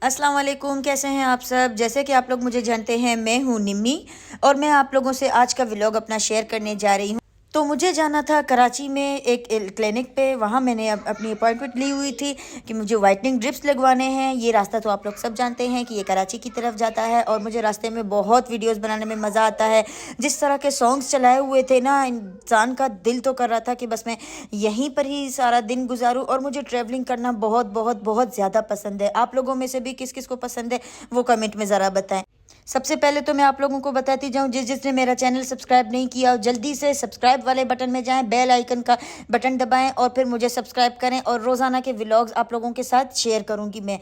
अस्सलाम वालेकुम, कैसे हैं आप सब। जैसे कि आप लोग मुझे जानते हैं, मैं हूँ निम्मी और मैं आप लोगों से आज का व्लॉग अपना शेयर करने जा रही हूँ। तो मुझे जाना था कराची में एक क्लिनिक पे। वहाँ मैंने अपनी अपॉइंटमेंट ली हुई थी कि मुझे वाइटनिंग ड्रिप्स लगवाने हैं। ये रास्ता तो आप लोग सब जानते हैं कि ये कराची की तरफ जाता है और मुझे रास्ते में बहुत वीडियोस बनाने में मज़ा आता है। जिस तरह के सॉन्ग्स चलाए हुए थे ना, इंसान का दिल तो कर रहा था कि बस मैं यहीं पर ही सारा दिन गुजारूं। और मुझे ट्रैवलिंग करना बहुत बहुत बहुत ज़्यादा पसंद है। आप लोगों में से भी किस किस को पसंद है वो कमेंट में ज़रा बताएं। सबसे पहले तो मैं आप लोगों को बताती जाऊं, जिसने मेरा चैनल सब्सक्राइब नहीं किया जल्दी से सब्सक्राइब वाले बटन में जाएं, बेल आइकन का बटन दबाएं और फिर मुझे सब्सक्राइब करें। और रोज़ाना के व्लॉग्स आप लोगों के साथ शेयर करूंगी मैं।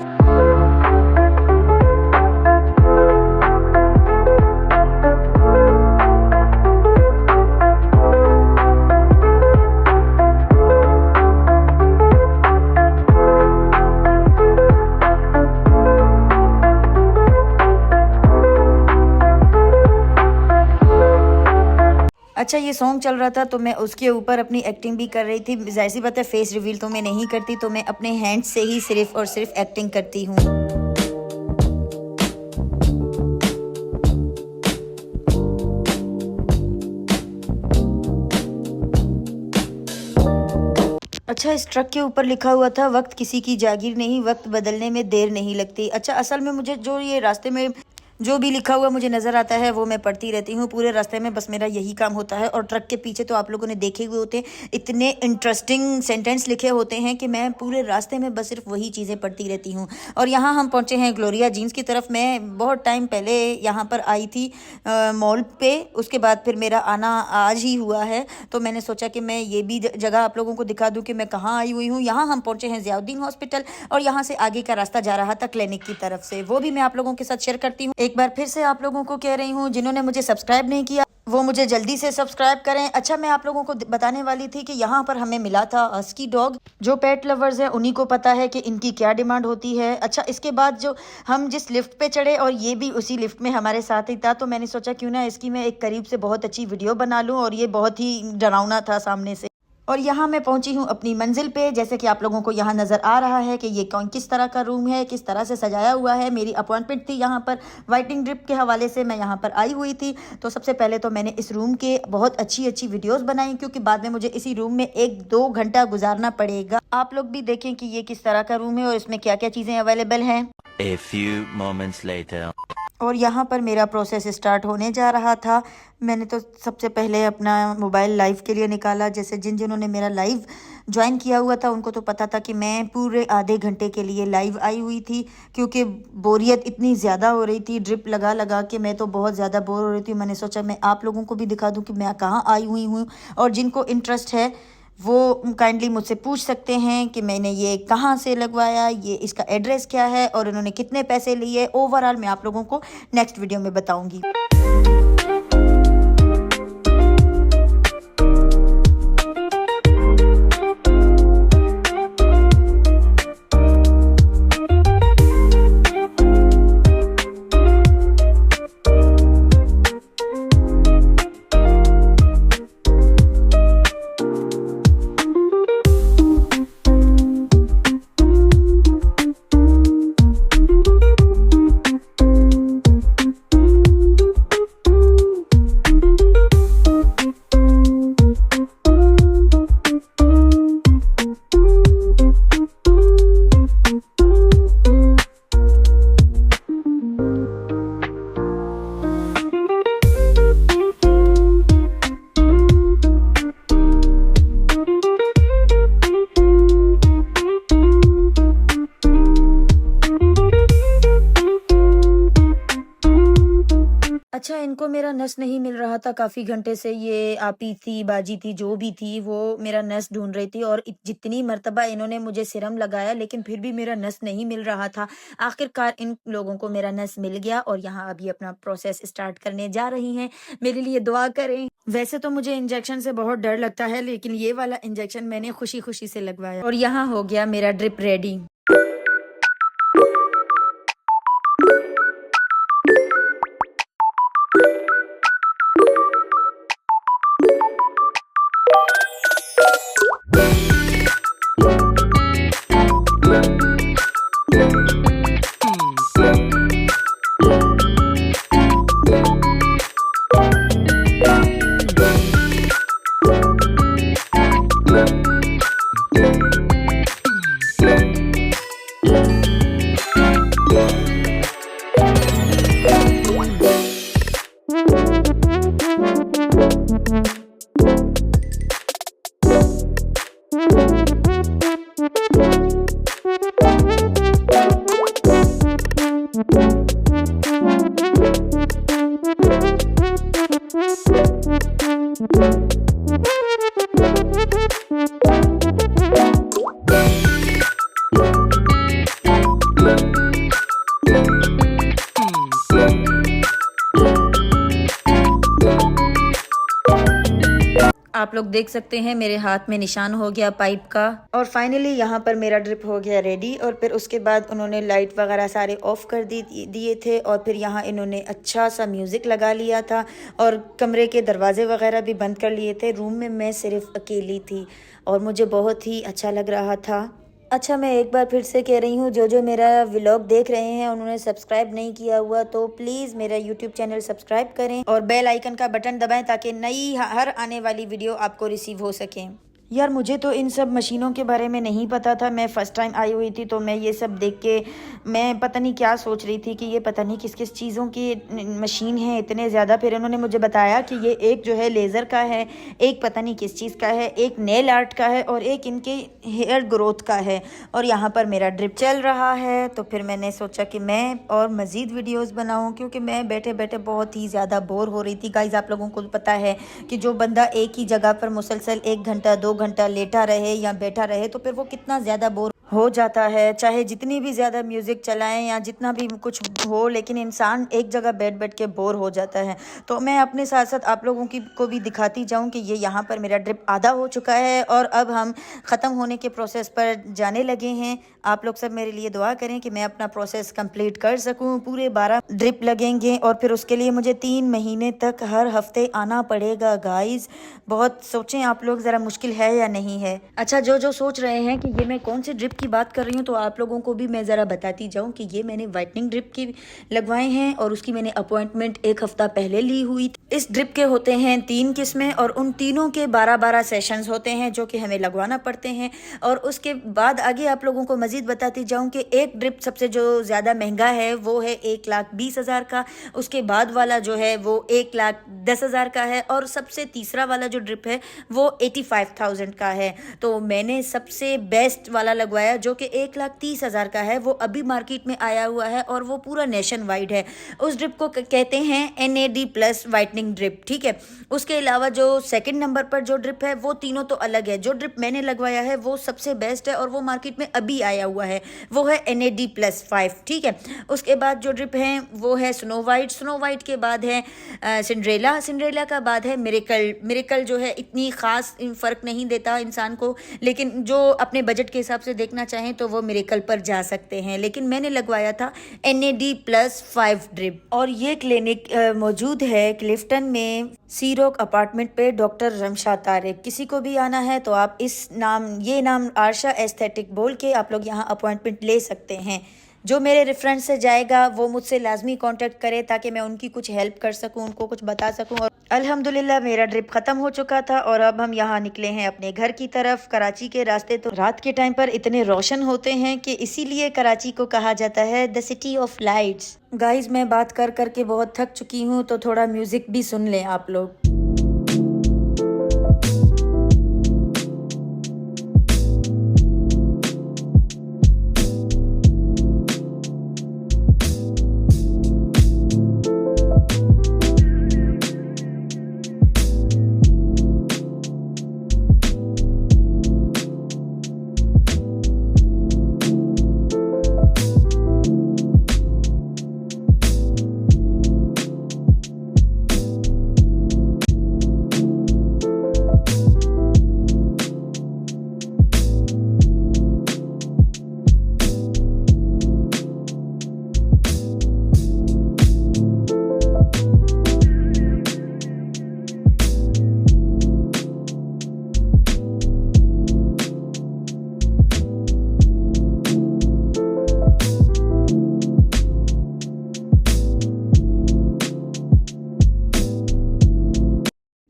अच्छा, ये सॉन्ग चल रहा था तो मैं उसके ऊपर अपनी एक्टिंग भी कर रही थी। जाहिर सी बात है, फेस रिवील तो मैं नहीं करती, तो मैं अपने हैंड से ही सिर्फ और सिर्फ एक्टिंग करती हूँ। अच्छा, इस ट्रक के ऊपर लिखा हुआ था, वक्त किसी की जागीर नहीं, वक्त बदलने में देर नहीं लगती। अच्छा, असल में मुझे जो ये रास्ते में जो भी लिखा हुआ मुझे नज़र आता है वो मैं पढ़ती रहती हूँ पूरे रास्ते में। बस मेरा यही काम होता है। और ट्रक के पीछे तो आप लोगों ने देखे हुए होते हैं, इतने इंटरेस्टिंग सेंटेंस लिखे होते हैं कि मैं पूरे रास्ते में बस सिर्फ वही चीज़ें पढ़ती रहती हूँ। और यहाँ हम पहुँचे हैं ग्लोरिया जीन्स की तरफ। मैं बहुत टाइम पहले यहाँ पर आई थी मॉल पे, उसके बाद फिर मेरा आना आज ही हुआ है। तो मैंने सोचा कि मैं ये भी जगह आप लोगों को दिखा दूँ कि मैं कहाँ आई हुई हूँ। यहाँ हम पहुँचे हैं ज़ियाउद्दीन हॉस्पिटल और यहाँ से आगे का रास्ता जा रहा था क्लिनिक की तरफ से। वो भी मैं आप लोगों के साथ शेयर करती हूँ। एक बार फिर से आप लोगों को कह रही हूँ, जिन्होंने मुझे सब्सक्राइब नहीं किया वो मुझे जल्दी से सब्सक्राइब करें। अच्छा, मैं आप लोगों को बताने वाली थी कि यहाँ पर हमें मिला था हस्की डॉग। जो पेट लवर्स हैं उन्हीं को पता है कि इनकी क्या डिमांड होती है। अच्छा, इसके बाद जो हम जिस लिफ्ट पे चढ़े और ये भी उसी लिफ्ट में हमारे साथ ही था, तो मैंने सोचा क्यों ना इसकी मैं एक करीब से बहुत अच्छी वीडियो बना लूँ। और ये बहुत ही डरावना था सामने से। और यहाँ मैं पहुंची हूँ अपनी मंजिल पे। जैसे कि आप लोगों को यहाँ नज़र आ रहा है कि ये किस तरह का रूम है, किस तरह से सजाया हुआ है। मेरी अपॉइंटमेंट थी यहाँ पर वाइटनिंग ड्रिप के हवाले से, मैं यहाँ पर आई हुई थी। तो सबसे पहले तो मैंने इस रूम के बहुत अच्छी अच्छी वीडियोस बनाई, क्योंकि बाद में मुझे इसी रूम में 1-2 घंटा गुजारना पड़ेगा। आप लोग भी देखें कि ये किस तरह का रूम है और इसमें क्या क्या चीज़ें अवेलेबल हैं। A few moments later. और यहाँ पर मेरा प्रोसेस स्टार्ट होने जा रहा था। मैंने तो सबसे पहले अपना मोबाइल लाइव के लिए निकाला। जैसे जिन्होंने मेरा लाइव ज्वाइन किया हुआ था उनको तो पता था कि मैं पूरे आधे घंटे के लिए लाइव आई हुई थी, क्योंकि बोरियत इतनी ज़्यादा हो रही थी। ड्रिप लगा लगा के मैं तो बहुत ज़्यादा बोर हो रही थी। मैंने सोचा मैं आप लोगों को भी दिखा दूँ कि मैं कहाँ आई हुई हूँ। और जिनको इंटरेस्ट है वो काइंडली मुझसे पूछ सकते हैं कि मैंने ये कहाँ से लगवाया, ये इसका एड्रेस क्या है और उन्होंने कितने पैसे लिए। ओवरऑल मैं आप लोगों को नेक्स्ट वीडियो में बताऊंगी। अच्छा, इनको मेरा नस नहीं मिल रहा था काफ़ी घंटे से। ये आपी थी, बाजी थी, जो भी थी, वो मेरा नस ढूंढ रही थी। और जितनी मर्तबा इन्होंने मुझे सिरम लगाया लेकिन फिर भी मेरा नस नहीं मिल रहा था। आखिरकार इन लोगों को मेरा नस मिल गया और यहाँ अभी अपना प्रोसेस स्टार्ट करने जा रही हैं। मेरे लिए दुआ करें। वैसे तो मुझे इंजेक्शन से बहुत डर लगता है, लेकिन ये वाला इंजेक्शन मैंने खुशी खुशी से लगवाया और यहाँ हो गया मेरा ड्रिप रेडी। आप लोग देख सकते हैं मेरे हाथ में निशान हो गया पाइप का। और फाइनली यहाँ पर मेरा ड्रिप हो गया रेडी। और फिर उसके बाद उन्होंने लाइट वगैरह सारे ऑफ कर दिए थे। और फिर यहाँ इन्होंने अच्छा सा म्यूज़िक लगा लिया था और कमरे के दरवाजे वगैरह भी बंद कर लिए थे। रूम में मैं सिर्फ अकेली थी और मुझे बहुत ही अच्छा लग रहा था। अच्छा, मैं एक बार फिर से कह रही हूँ, जो मेरा व्लॉग देख रहे हैं उन्होंने सब्सक्राइब नहीं किया हुआ तो प्लीज़ मेरा यूट्यूब चैनल सब्सक्राइब करें और बेल आइकन का बटन दबाएं ताकि नई हर आने वाली वीडियो आपको रिसीव हो सके। यार मुझे तो इन सब मशीनों के बारे में नहीं पता था। मैं फ़र्स्ट टाइम आई हुई थी तो मैं ये सब देख के मैं पता नहीं क्या सोच रही थी कि ये पता नहीं किस किस चीज़ों की मशीन है इतने ज़्यादा। फिर उन्होंने मुझे बताया कि ये एक जो है लेज़र का है, एक पता नहीं किस चीज़ का है, एक नेल आर्ट का है और एक इनके हेयर ग्रोथ का है। और यहाँ पर मेरा ड्रिप चल रहा है तो फिर मैंने सोचा कि मैं और मज़ीद वीडियोज़ बनाऊँ क्योंकि मैं बैठे बैठे बहुत ही ज़्यादा बोर हो रही थी। गाइज़ आप लोगों को पता है कि जो बंदा एक ही जगह पर मुसलसल 1 घंटा 2 घंटा लेटा रहे या बैठा रहे तो फिर वो कितना ज़्यादा बोर हो जाता है। चाहे जितनी भी ज़्यादा म्यूज़िक चलाएं या जितना भी कुछ हो, लेकिन इंसान एक जगह बैठ के बोर हो जाता है। तो मैं अपने साथ साथ आप लोगों को भी दिखाती जाऊं कि ये यहाँ पर मेरा ड्रिप आधा हो चुका है और अब हम ख़त्म होने के प्रोसेस पर जाने लगे हैं। आप लोग सब मेरे लिए दुआ करें कि मैं अपना प्रोसेस कंप्लीट कर सकूं। पूरे 12 ड्रिप लगेंगे और फिर उसके लिए मुझे 3 महीने तक हर हफ्ते आना पड़ेगा। गाइस बहुत सोचें आप लोग, ज़रा मुश्किल है या नहीं है। अच्छा, जो सोच रहे हैं कि ये मैं कौन से ड्रिप की बात कर रही हूँ तो आप लोगों को भी मैं ज़रा बताती जाऊँ कि ये मैंने वाइटनिंग ड्रिप की लगवाए हैं और उसकी मैंने अपॉइंटमेंट 1 हफ्ता पहले ली हुई थी। इस ड्रिप के होते हैं 3 किस्में और उन तीनों के 12-12 सेशंस होते हैं जो कि हमें लगवाना पड़ते हैं। और उसके बाद आगे आप लोगों को मज़ीद बताती जाऊँ कि एक ड्रिप सबसे जो ज़्यादा महंगा है वो है 1,20,000 का। उसके बाद वाला जो है वो 1,10,000 का है और सबसे तीसरा वाला जो ड्रिप है वो 85,000 का है। तो मैंने सबसे बेस्ट वाला लगवाया जो कि 1,30,000 का है। वो अभी मार्केट में आया हुआ है और वो पूरा नेशन वाइड है। उस ड्रिप को कहते हैं NAD+ वाइटनिंग ड्रिप, ठीक है। उसके अलावा जो सेकंड नंबर पर जो ड्रिप है वो तीनों तो अलग है। जो ड्रिप मैंने लगवाया है वो सबसे बेस्ट है और वो मार्केट में अभी आया हुआ है, वो है NAD+5, ठीक है। उसके बाद जो ड्रिप है वो है स्नो वाइट के बाद है सिंड्रेला का बाद है मिरेकल जो है इतनी ख़ास फ़र्क नहीं देता इंसान को, लेकिन जो अपने बजट के हिसाब से देखना चाहें तो वो मिरेकल पर जा सकते हैं। लेकिन मैंने लगवाया था NAD+5 ड्रिप। और ये क्लिनिक मौजूद है क्लिफ्टन में सी रॉक अपार्टमेंट पे, डॉक्टर रमशा तारिक। किसी को भी आना है तो आप ये नाम आरशा एस्थेटिक बोल के आप लोग यहाँ अपॉइंटमेंट ले सकते हैं। जो मेरे रेफरेंस से जाएगा वो मुझसे लाजमी कांटेक्ट करे ताकि मैं उनकी कुछ हेल्प कर सकूं, उनको कुछ बता सकूं। और अल्हम्दुलिल्लाह मेरा ड्रिप ख़त्म हो चुका था और अब हम यहाँ निकले हैं अपने घर की तरफ। कराची के रास्ते तो रात के टाइम पर इतने रोशन होते हैं कि इसीलिए कराची को कहा जाता है the city of lights. Guys मैं बात कर के बहुत थक चुकी हूँ तो थोड़ा म्यूज़िक भी सुन लें आप लोग।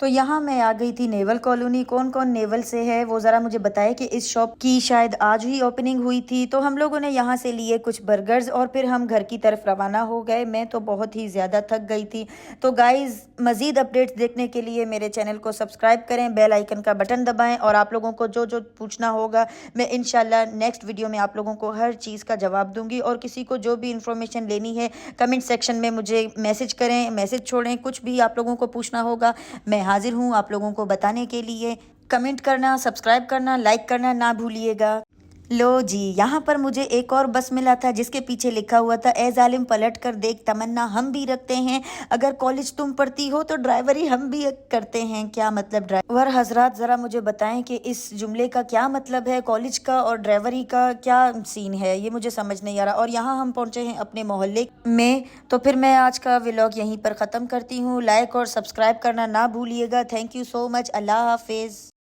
तो यहाँ मैं आ गई थी नेवल कॉलोनी। कौन कौन नेवल से है वो ज़रा मुझे बताए कि इस शॉप की शायद आज ही ओपनिंग हुई थी। तो हम लोगों ने यहाँ से लिए कुछ बर्गर्स और फिर हम घर की तरफ रवाना हो गए। मैं तो बहुत ही ज़्यादा थक गई थी। तो गाइज़, मज़ीद अपडेट्स देखने के लिए मेरे चैनल को सब्सक्राइब करें, बेल आइकन का बटन दबाएँ और आप लोगों को जो जो पूछना होगा मैं इंशाल्लाह नेक्स्ट वीडियो में आप लोगों को हर चीज़ का जवाब दूँगी। और किसी को जो भी इंफॉर्मेशन लेनी है कमेंट सेक्शन में मुझे मैसेज करें, मैसेज छोड़ें, कुछ भी आप लोगों को पूछना होगा मैं हाजिर हूँ आप लोगों को बताने के लिए। कमेंट करना, सब्सक्राइब करना, लाइक करना ना भूलिएगा। लो जी, यहाँ पर मुझे एक और बस मिला था जिसके पीछे लिखा हुआ था ए जालिम पलट कर देख, तमन्ना हम भी रखते हैं, अगर कॉलेज तुम पढ़ती हो तो ड्राइवरी हम भी करते हैं। क्या मतलब ड्राइवर हजरात, ज़रा मुझे बताएं कि इस जुमले का क्या मतलब है, कॉलेज का और ड्राइवरी का क्या सीन है, ये मुझे समझ नहीं आ रहा। और यहाँ हम पहुँचे हैं अपने मोहल्ले में। तो फिर मैं आज का व्लॉग यहीं पर ख़त्म करती हूँ। लाइक और सब्सक्राइब करना ना भूलिएगा। Thank you so much. अल्लाह हाफिज़।